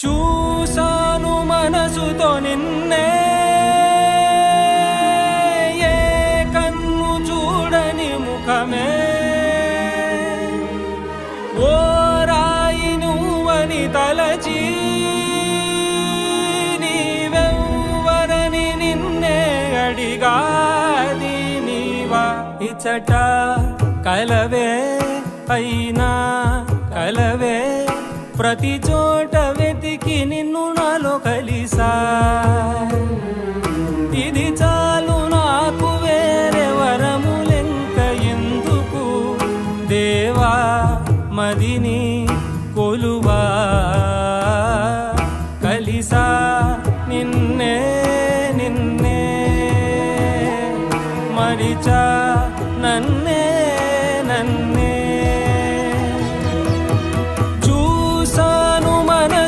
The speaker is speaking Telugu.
చూసాను మనసుతో నిన్నే, ఏ కన్ను చూడని ముఖమే, ఓ రాయి నువ్వని తలచి నీవెవ్వరని నిన్నే అడిగాది నీవా. ఇచ్చట కలవే అయినా కలవే, ప్రతి చోట వెతికి నిన్ను నాలో కలిసా.